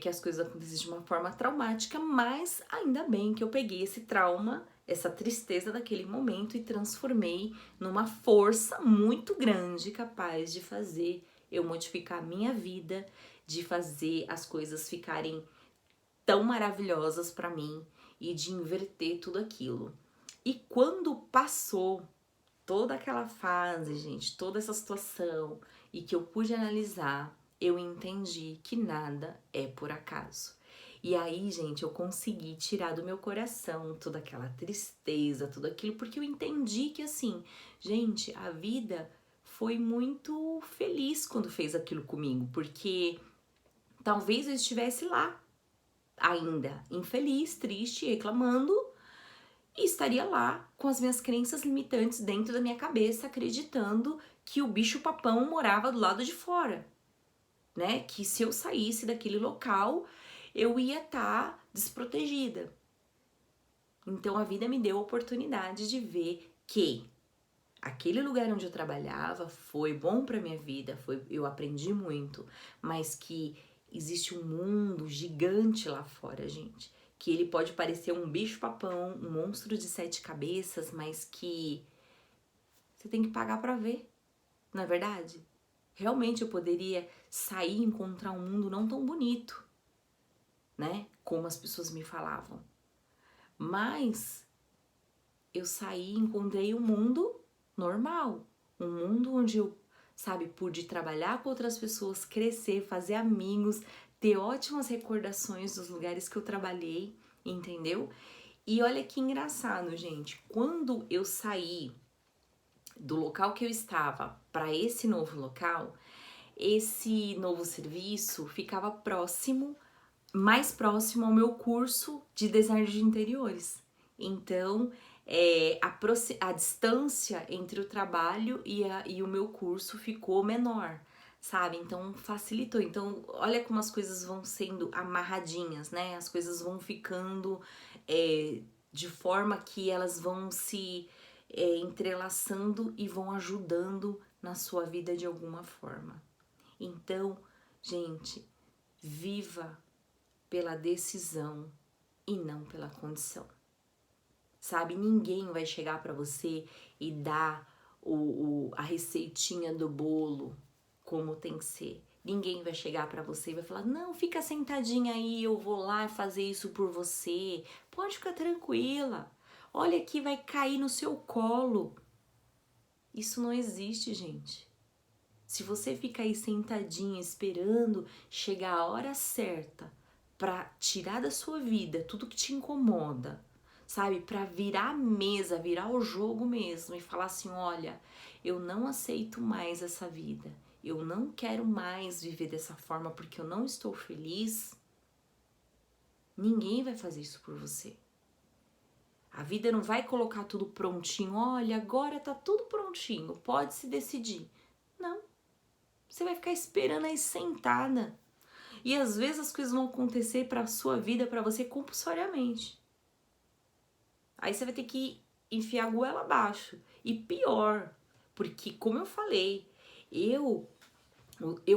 que as coisas acontecessem de uma forma traumática, mas ainda bem que eu peguei esse trauma, essa tristeza daquele momento e transformei numa força muito grande capaz de fazer eu modificar a minha vida, de fazer as coisas ficarem tão maravilhosas para mim e de inverter tudo aquilo. E quando passou toda aquela fase, gente, toda essa situação e que eu pude analisar, eu entendi que nada é por acaso. E aí, gente, eu consegui tirar do meu coração toda aquela tristeza, tudo aquilo, porque eu entendi que assim, gente, a vida foi muito feliz quando fez aquilo comigo, porque talvez eu estivesse lá ainda, infeliz, triste, reclamando, e estaria lá com as minhas crenças limitantes dentro da minha cabeça, acreditando que o bicho-papão morava do lado de fora, né? Que se eu saísse daquele local, eu ia estar desprotegida. Então a vida me deu a oportunidade de ver que aquele lugar onde eu trabalhava foi bom para minha vida, eu aprendi muito, mas que existe um mundo gigante lá fora, gente. Que ele pode parecer um bicho-papão, um monstro de 7 cabeças, mas que você tem que pagar para ver, não é verdade? Realmente eu poderia sair e encontrar um mundo não tão bonito, né? Como as pessoas me falavam. Mas eu saí e encontrei um mundo normal, um mundo onde eu, sabe, pude trabalhar com outras pessoas, crescer, fazer amigos, ter ótimas recordações dos lugares que eu trabalhei, entendeu? E olha que engraçado, gente, quando eu saí do local que eu estava para esse novo local, esse novo serviço ficava próximo, mais próximo ao meu curso de design de interiores. Então, a distância entre o trabalho e o meu curso ficou menor, sabe? Então, facilitou. Então, olha como as coisas vão sendo amarradinhas, né? As coisas vão ficando de forma que elas vão se entrelaçando e vão ajudando na sua vida de alguma forma. Então, gente, viva pela decisão e não pela condição. Sabe, ninguém vai chegar para você e dar a receitinha do bolo como tem que ser. Ninguém vai chegar para você e vai falar, não, fica sentadinha aí, eu vou lá fazer isso por você. Pode ficar tranquila. Olha que vai cair no seu colo. Isso não existe, gente. Se você ficar aí sentadinha esperando chegar a hora certa para tirar da sua vida tudo que te incomoda, sabe? Para virar a mesa, virar o jogo mesmo e falar assim, olha, eu não aceito mais essa vida. Eu não quero mais viver dessa forma porque eu não estou feliz. Ninguém vai fazer isso por você. A vida não vai colocar tudo prontinho. Olha, agora tá tudo prontinho, pode se decidir. Não. Você vai ficar esperando aí sentada. E às vezes as coisas vão acontecer para sua vida, para você compulsoriamente. Aí você vai ter que enfiar a goela abaixo. E pior, porque como eu falei, eu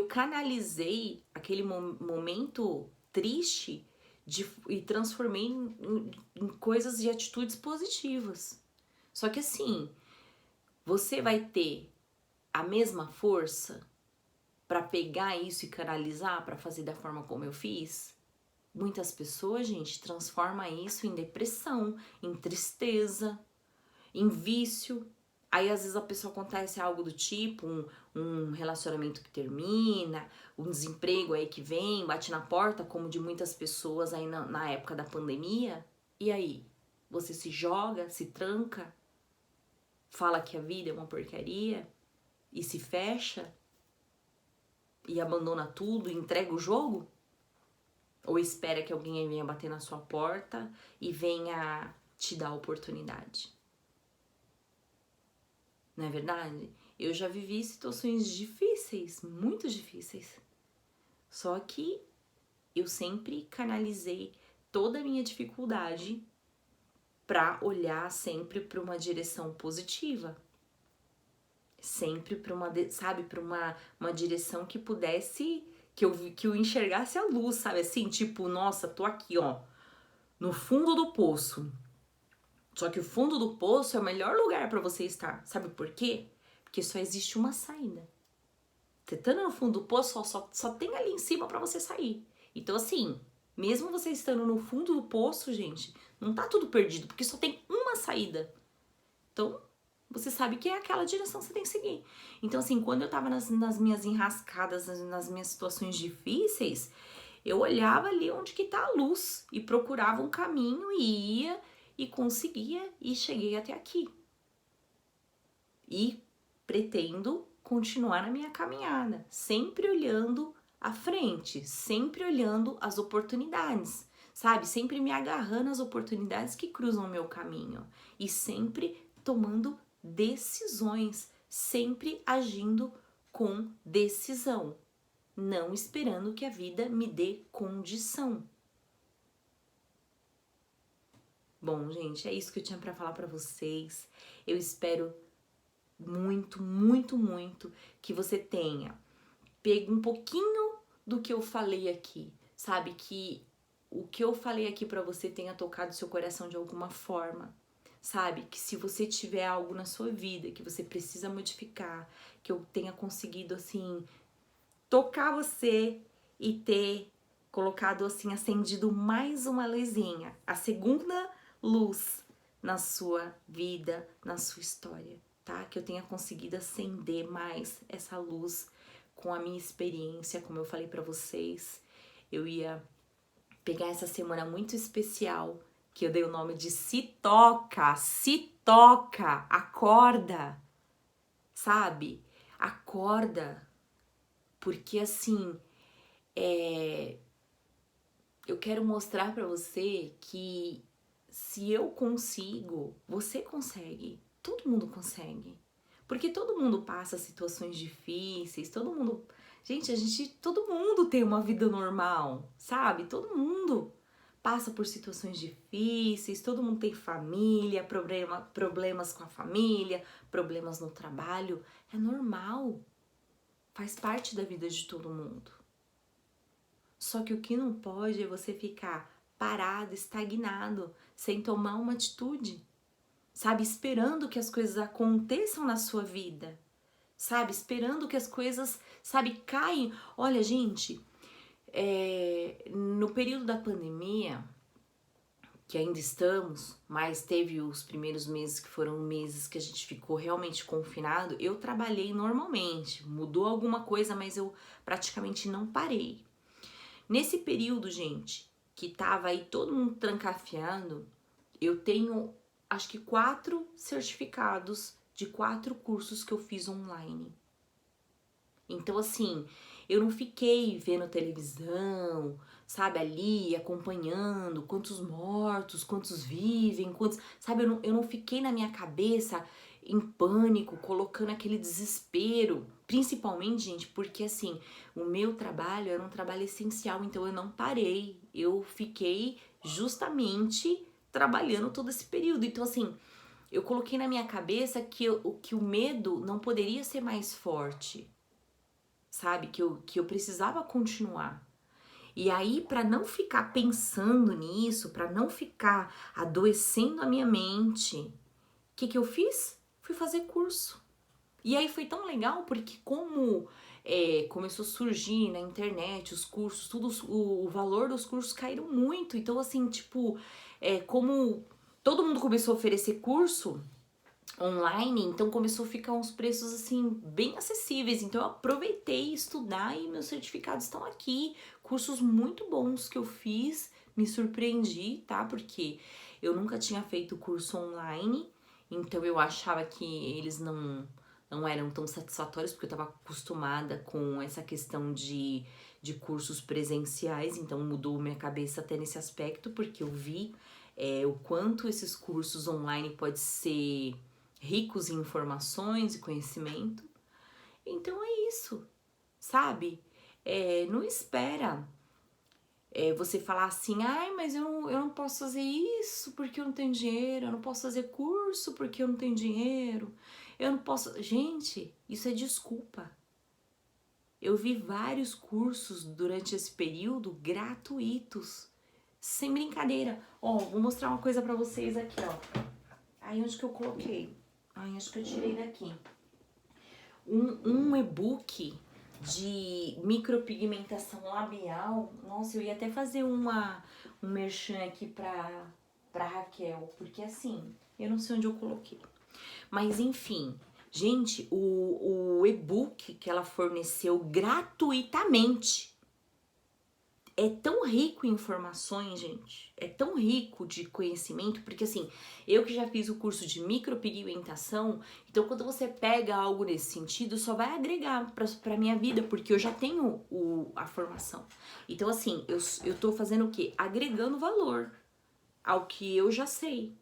canalizei aquele momento triste e transformei em coisas e atitudes positivas. Só que assim, você vai ter a mesma força para pegar isso e canalizar, para fazer da forma como eu fiz? Muitas pessoas, gente, transformam isso em depressão, em tristeza, em vício. Aí às vezes a pessoa acontece algo do tipo, um relacionamento que termina, um desemprego aí que vem, bate na porta, como de muitas pessoas aí na época da pandemia. E aí? Você se joga, se tranca, fala que a vida é uma porcaria? e se fecha e abandona tudo, entrega o jogo? Ou espera que alguém venha bater na sua porta e venha te dar a oportunidade? Não é verdade? Eu já vivi situações difíceis, muito difíceis. Só que eu sempre canalizei toda a minha dificuldade para olhar sempre para uma direção positiva. Sempre para uma, sabe, para uma direção que pudesse, que eu enxergasse a luz, sabe? Assim, tipo, nossa, tô aqui, ó, no fundo do poço. Só que o fundo do poço é o melhor lugar para você estar. Sabe por quê? Porque só existe uma saída. Você estando no fundo do poço, só tem ali em cima para você sair. Então, assim, mesmo você estando no fundo do poço, gente, não tá tudo perdido, porque só tem uma saída. Então, você sabe que é aquela direção que você tem que seguir. Então, assim, quando eu tava nas minhas enrascadas, nas minhas situações difíceis, eu olhava ali onde que tá a luz e procurava um caminho e ia e conseguia e cheguei até aqui. E pretendo continuar na minha caminhada, sempre olhando à frente, sempre olhando as oportunidades, sabe? Sempre me agarrando às oportunidades que cruzam o meu caminho e sempre tomando decisões, sempre agindo com decisão, não esperando que a vida me dê condição. Bom, gente, é isso que eu tinha para falar para vocês. Eu espero muito, muito, muito que você tenha pego um pouquinho do que eu falei aqui, sabe? Que o que eu falei aqui para você tenha tocado seu coração de alguma forma, sabe? Que se você tiver algo na sua vida que você precisa modificar, que eu tenha conseguido, assim, tocar você e ter colocado, assim, acendido mais uma luzinha, a segunda luz na sua vida, na sua história, tá? Que eu tenha conseguido acender mais essa luz com a minha experiência, como eu falei pra vocês. Eu ia pegar essa semana muito especial, que eu dei o nome de Se Toca, acorda, sabe? Acorda, porque assim, eu quero mostrar pra você que se eu consigo, você consegue. Todo mundo consegue. Porque todo mundo passa situações difíceis, todo mundo... todo mundo tem uma vida normal, sabe? Todo mundo passa por situações difíceis, todo mundo tem família, problemas com a família, problemas no trabalho. É normal, faz parte da vida de todo mundo. Só que o que não pode é você ficar parado, estagnado, sem tomar uma atitude, sabe? Esperando que as coisas aconteçam na sua vida, sabe? Esperando que as coisas, sabe, caem. Olha, gente, no período da pandemia, que ainda estamos, mas teve os primeiros meses que foram meses que a gente ficou realmente confinado, eu trabalhei normalmente, mudou alguma coisa, mas eu praticamente não parei. Nesse período, gente, que tava aí todo mundo trancafiando, eu tenho, acho que 4 certificados de 4 cursos que eu fiz online. Então, assim, eu não fiquei vendo televisão, sabe, ali, acompanhando quantos mortos, quantos vivem, quantos... Sabe, eu não fiquei na minha cabeça em pânico, colocando aquele desespero. Principalmente, gente, porque, assim, o meu trabalho era um trabalho essencial, então eu não parei. Eu fiquei justamente trabalhando todo esse período. Então, assim, eu coloquei na minha cabeça que o medo não poderia ser mais forte, sabe? Que eu precisava continuar. E aí, para não ficar pensando nisso, para não ficar adoecendo a minha mente, o que eu fiz? Fui fazer curso. E aí foi tão legal porque como começou a surgir na internet os cursos, tudo, o valor dos cursos caíram muito. Então, assim, tipo, como todo mundo começou a oferecer curso online, então começou a ficar uns preços assim bem acessíveis. Então eu aproveitei estudar e meus certificados estão aqui. Cursos muito bons que eu fiz, me surpreendi, tá? Porque eu nunca tinha feito curso online, então eu achava que eles não eram tão satisfatórios, porque eu estava acostumada com essa questão de cursos presenciais, então mudou minha cabeça até nesse aspecto, porque eu vi o quanto esses cursos online podem ser ricos em informações e conhecimento. Então é isso, sabe? Não espera você falar assim, ai, mas eu não posso fazer isso porque eu não tenho dinheiro, eu não posso fazer curso porque eu não tenho dinheiro, eu não posso... Gente, isso é desculpa. Eu vi vários cursos durante esse período gratuitos, sem brincadeira. Ó, vou mostrar uma coisa pra vocês aqui, ó. Aí, onde que eu coloquei? Ai, acho que eu tirei daqui. Um e-book de micropigmentação labial. Nossa, eu ia até fazer um merchan aqui pra Raquel, porque assim, eu não sei onde eu coloquei. Mas enfim, gente, o e-book que ela forneceu gratuitamente é tão rico em informações, gente. É tão rico de conhecimento, porque assim, eu que já fiz o curso de micropigmentação, então quando você pega algo nesse sentido, só vai agregar pra minha vida, porque eu já tenho a formação. Então assim, eu tô fazendo o quê? Agregando valor ao que eu já sei.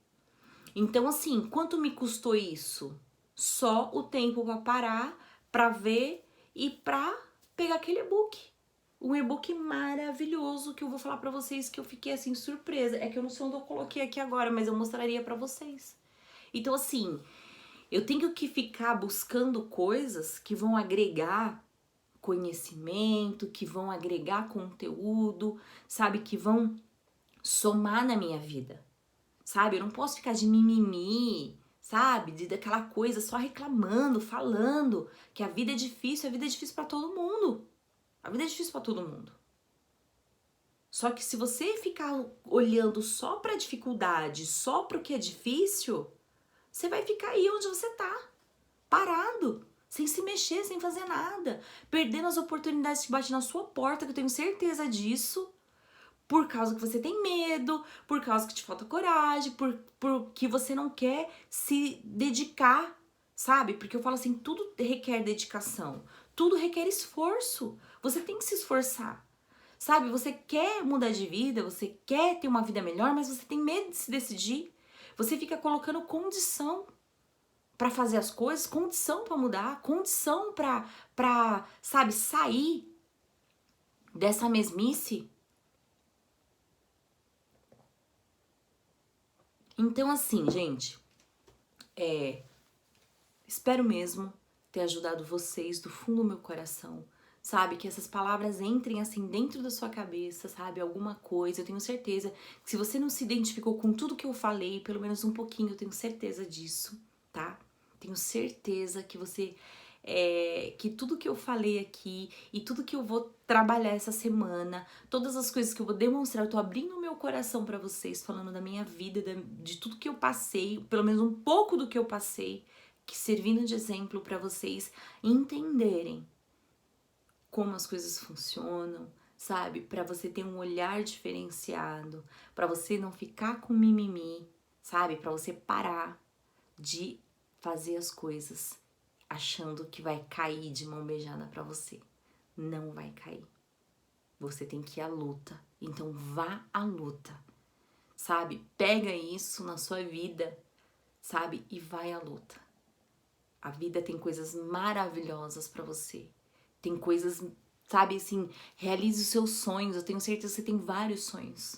Então assim, quanto me custou isso? Só o tempo pra parar, pra ver e pra pegar aquele e-book. Um e-book maravilhoso que eu vou falar pra vocês que eu fiquei assim surpresa. É que eu não sei onde eu coloquei aqui agora, mas eu mostraria pra vocês. Então assim, eu tenho que ficar buscando coisas que vão agregar conhecimento, que vão agregar conteúdo, sabe, que vão somar na minha vida. Sabe? Eu não posso ficar de mimimi, sabe? Daquela coisa só reclamando, falando que a vida é difícil pra todo mundo. A vida é difícil pra todo mundo. Só que se você ficar olhando só pra dificuldade, só pro que é difícil, você vai ficar aí onde você tá, parado, sem se mexer, sem fazer nada, perdendo as oportunidades que batem na sua porta, que eu tenho certeza disso, por causa que você tem medo, por causa que te falta coragem, por que você não quer se dedicar, sabe? Porque eu falo assim, tudo requer dedicação, tudo requer esforço. Você tem que se esforçar, sabe? Você quer mudar de vida, você quer ter uma vida melhor, mas você tem medo de se decidir. Você fica colocando condição pra fazer as coisas, condição pra mudar, condição pra, sabe, sair dessa mesmice. Então, assim, gente, espero mesmo ter ajudado vocês do fundo do meu coração, sabe? Que essas palavras entrem assim dentro da sua cabeça, sabe? Alguma coisa. Eu tenho certeza que se você não se identificou com tudo que eu falei, pelo menos um pouquinho, eu tenho certeza disso, tá? Tenho certeza que você que tudo que eu falei aqui e tudo que eu vou trabalhar essa semana, todas as coisas que eu vou demonstrar, eu tô abrindo o meu coração pra vocês, falando da minha vida, de tudo que eu passei, pelo menos um pouco do que eu passei, que servindo de exemplo pra vocês entenderem como as coisas funcionam, sabe? Pra você ter um olhar diferenciado, pra você não ficar com mimimi, sabe? Pra você parar de fazer as coisas achando que vai cair de mão beijada pra você. Não vai cair. Você tem que ir à luta. Então vá à luta, sabe? Pega isso na sua vida, sabe? E vai à luta. A vida tem coisas maravilhosas pra você. Tem coisas, sabe, assim, realize os seus sonhos. Eu tenho certeza que você tem vários sonhos.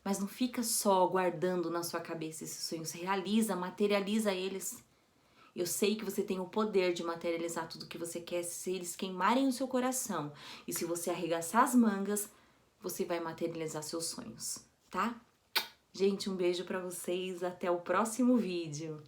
Mas não fica só guardando na sua cabeça esses sonhos. Realiza, materializa eles. Eu sei que você tem o poder de materializar tudo que você quer se eles queimarem o seu coração. E se você arregaçar as mangas, você vai materializar seus sonhos, tá? Gente, um beijo pra vocês. Até o próximo vídeo.